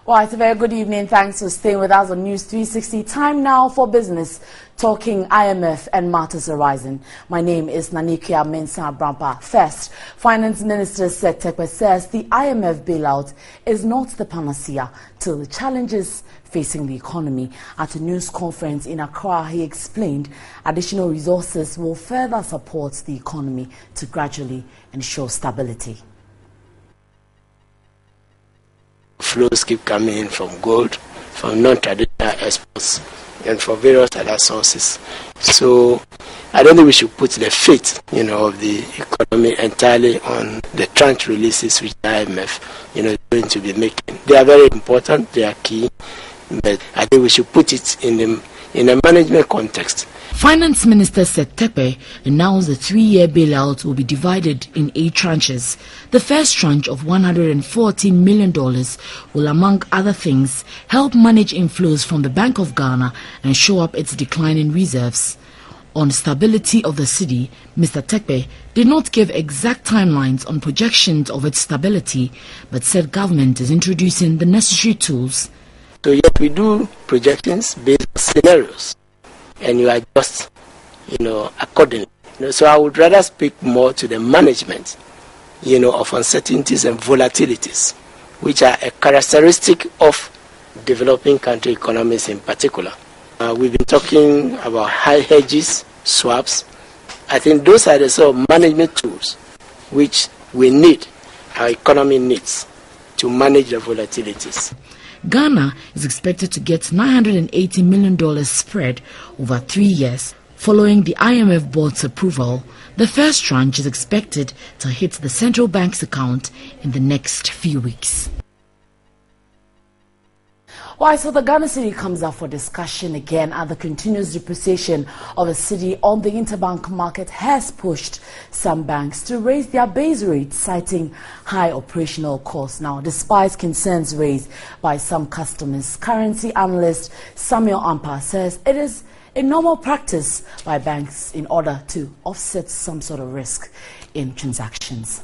Well, it's a very good evening. Thanks for staying with us on News 360. Time now for business, talking IMF and matters arising. My name is Nanikia Mensah Brampa. First, Finance Minister Seth Terkper says the IMF bailout is not the panacea to the challenges facing the economy. At a news conference in Accra, he explained additional resources will further support the economy to gradually ensure stability. Flows keep coming in from gold, from non-traditional exports, and from various other sources. So I don't think we should put the fate, of the economy entirely on the tranche releases which the IMF, is going to be making. They are very important, they are key, but I think we should put it in a management context. Finance Minister Seth Terkper announced the 3-year bailout will be divided in 8 tranches. The first tranche of $114 million will, among other things, help manage inflows from the Bank of Ghana and show up its decline in reserves. On stability of the city, Mr. Terkper did not give exact timelines on projections of its stability, but said government is introducing the necessary tools. So yet we do projections based on scenarios, and you adjust, accordingly. So I would rather speak more to the management, of uncertainties and volatilities, which are a characteristic of developing country economies in particular. We've been talking about high hedges, swaps. I think those are the sort of management tools which we need, our economy needs, to manage the volatilities. Ghana is expected to get $980 million spread over 3 years. Following the IMF board's approval, the first tranche is expected to hit the central bank's account in the next few weeks. Why, so the Ghana cedi comes up for discussion again, and the continuous depreciation of the cedi on the interbank market has pushed some banks to raise their base rates, citing high operational costs. Now, despite concerns raised by some customers, currency analyst Samuel Ampa says it is a normal practice by banks in order to offset some sort of risk in transactions.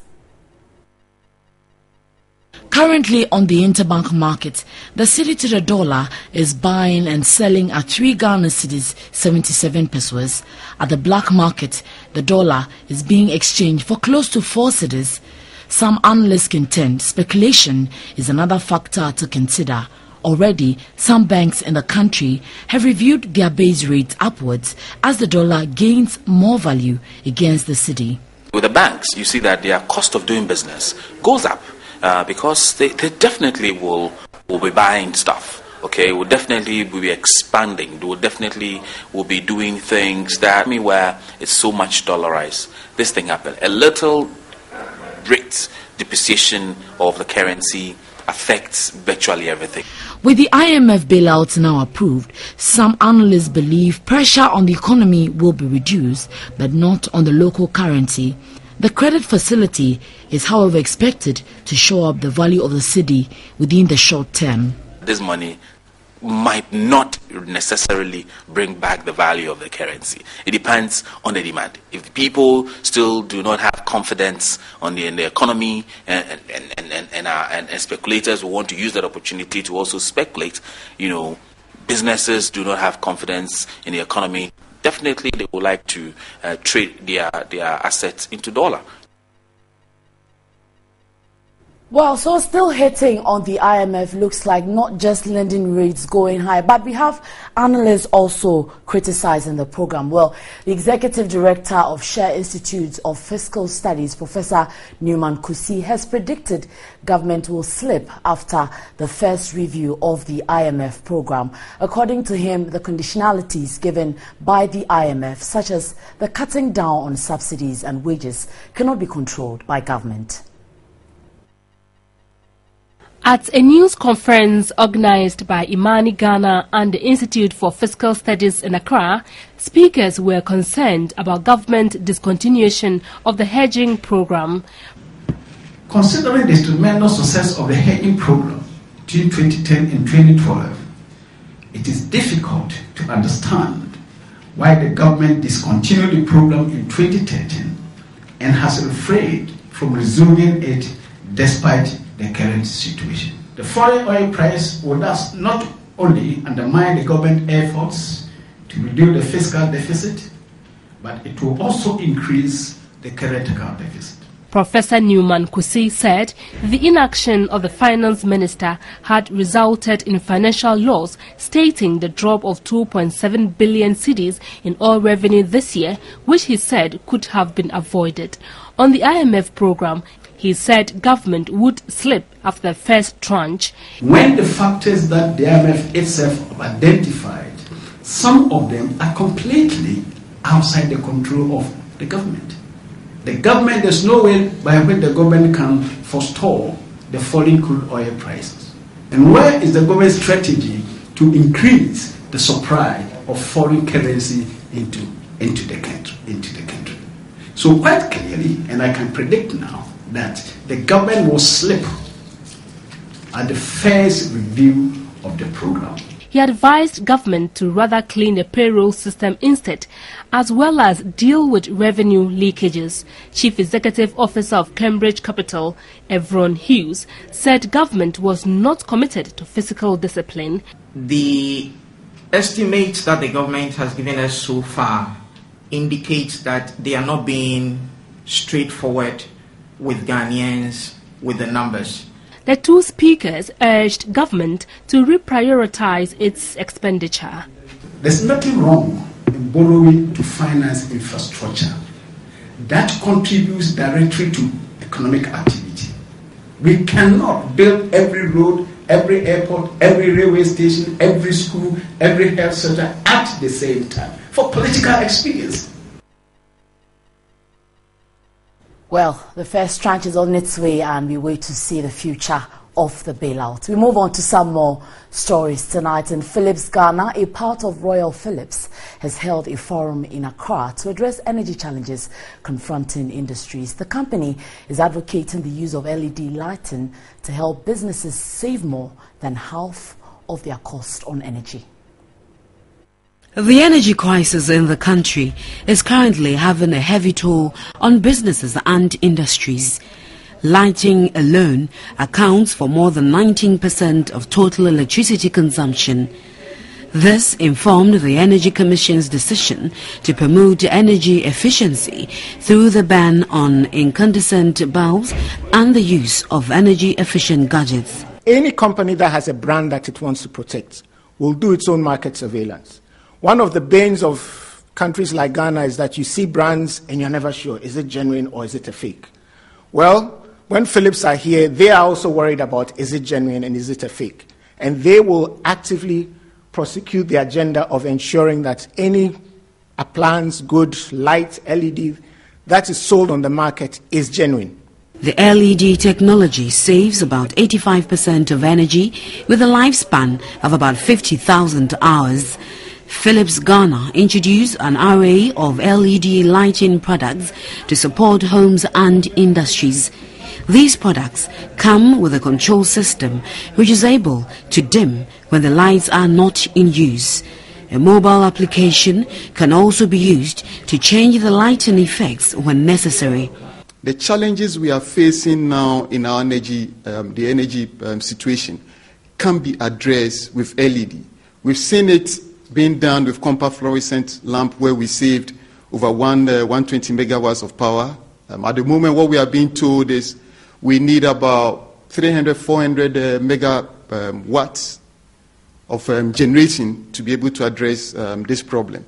Currently on the interbank market, the cedi to the dollar is buying and selling at 3 Ghana cedis 77 pesos. At the black market, the dollar is being exchanged for close to 4 cedis. Some analysts contend speculation is another factor to consider. Already, some banks in the country have reviewed their base rates upwards as the dollar gains more value against the cedi. With the banks, you see that their cost of doing business goes up. Because they definitely will be buying stuff, okay? Will definitely be expanding. They will definitely be doing things that where it's so much dollarized. This thing happened. A little rate depreciation of the currency affects virtually everything. With the IMF bailouts now approved, some analysts believe pressure on the economy will be reduced, but not on the local currency. The credit facility is, however, expected to show up the value of the cedi within the short term. This money might not necessarily bring back the value of the currency. It depends on the demand. If people still do not have confidence in the economy and speculators will want to use that opportunity to also speculate, businesses do not have confidence in the economy, definitely they would like to trade their assets into dollar. Well, so still hitting on the IMF looks like not just lending rates going high, but we have analysts also criticizing the program. Well, the Executive Director of Share Institute of Fiscal Studies, Professor Newman Kusi, has predicted government will slip after the first review of the IMF program. According to him, the conditionalities given by the IMF, such as the cutting down on subsidies and wages, cannot be controlled by government. At a news conference organized by Imani Ghana and the Institute for Fiscal Studies in Accra, speakers were concerned about government discontinuation of the hedging program. Considering the tremendous success of the hedging program between 2010 and 2012, it is difficult to understand why the government discontinued the program in 2013 and has refrained from resuming it despite the current situation. The foreign oil price will thus not only undermine the government efforts to reduce the fiscal deficit, but it will also increase the current account deficit. Professor Newman Kusi said the inaction of the finance minister had resulted in financial loss, stating the drop of 2.7 billion cedis in oil revenue this year, which he said could have been avoided. On the IMF program, he said government would slip after the first tranche. When the factors that the IMF itself have identified, some of them are completely outside the control of the government. The government, there's no way by which the government can forestall the falling crude oil prices. And where is the government's strategy to increase the supply of foreign currency into the country? So quite clearly, and I can predict now, that the government will slip at the first review of the program. He advised government to rather clean the payroll system instead, as well as deal with revenue leakages. Chief Executive Officer of Cambridge Capital, Evron Hughes, said government was not committed to fiscal discipline. The estimates that the government has given us so far indicates that they are not being straightforward with Ghanaians with the numbers. The two speakers urged government to reprioritize its expenditure. There's nothing wrong in borrowing to finance infrastructure that contributes directly to economic activity. We cannot build every road, every airport, every railway station, every school, every health center at the same time for political expediency. Well, the first tranche is on its way and we wait to see the future of the bailout. We move on to some more stories tonight. In Philips Ghana, a part of Royal Philips has held a forum in Accra to address energy challenges confronting industries. The company is advocating the use of LED lighting to help businesses save more than half of their cost on energy. The energy crisis in the country is currently having a heavy toll on businesses and industries. Lighting alone accounts for more than 19% of total electricity consumption. This informed the Energy Commission's decision to promote energy efficiency through the ban on incandescent bulbs and the use of energy-efficient gadgets. Any company that has a brand that it wants to protect will do its own market surveillance. One of the banes of countries like Ghana is that you see brands and you're never sure, is it genuine or is it a fake? Well, when Philips are here, they are also worried about, is it genuine and is it a fake? And they will actively prosecute the agenda of ensuring that any appliance, good, light, LED that is sold on the market is genuine. The LED technology saves about 85% of energy with a lifespan of about 50,000 hours. Philips Ghana introduced an array of LED lighting products to support homes and industries. These products come with a control system which is able to dim when the lights are not in use. A mobile application can also be used to change the lighting effects when necessary. The challenges we are facing now in our energy, situation can be addressed with LED. We've seen it being done with compact fluorescent lamp where we saved over 120 megawatts of power. At the moment, what we are being told is we need about 300, 400 megawatts of generating to be able to address this problem.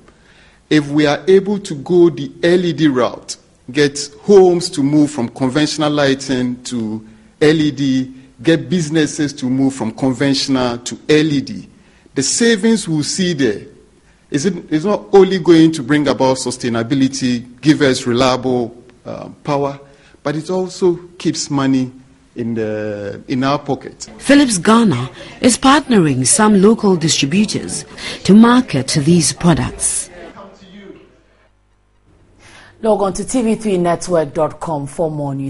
If we are able to go the LED route, get homes to move from conventional lighting to LED, get businesses to move from conventional to LED, the savings we'll see there is not only going to bring about sustainability, give us reliable power, but it also keeps money in our pocket. Philips Ghana is partnering some local distributors to market these products. Log on to tv3network.com for more news.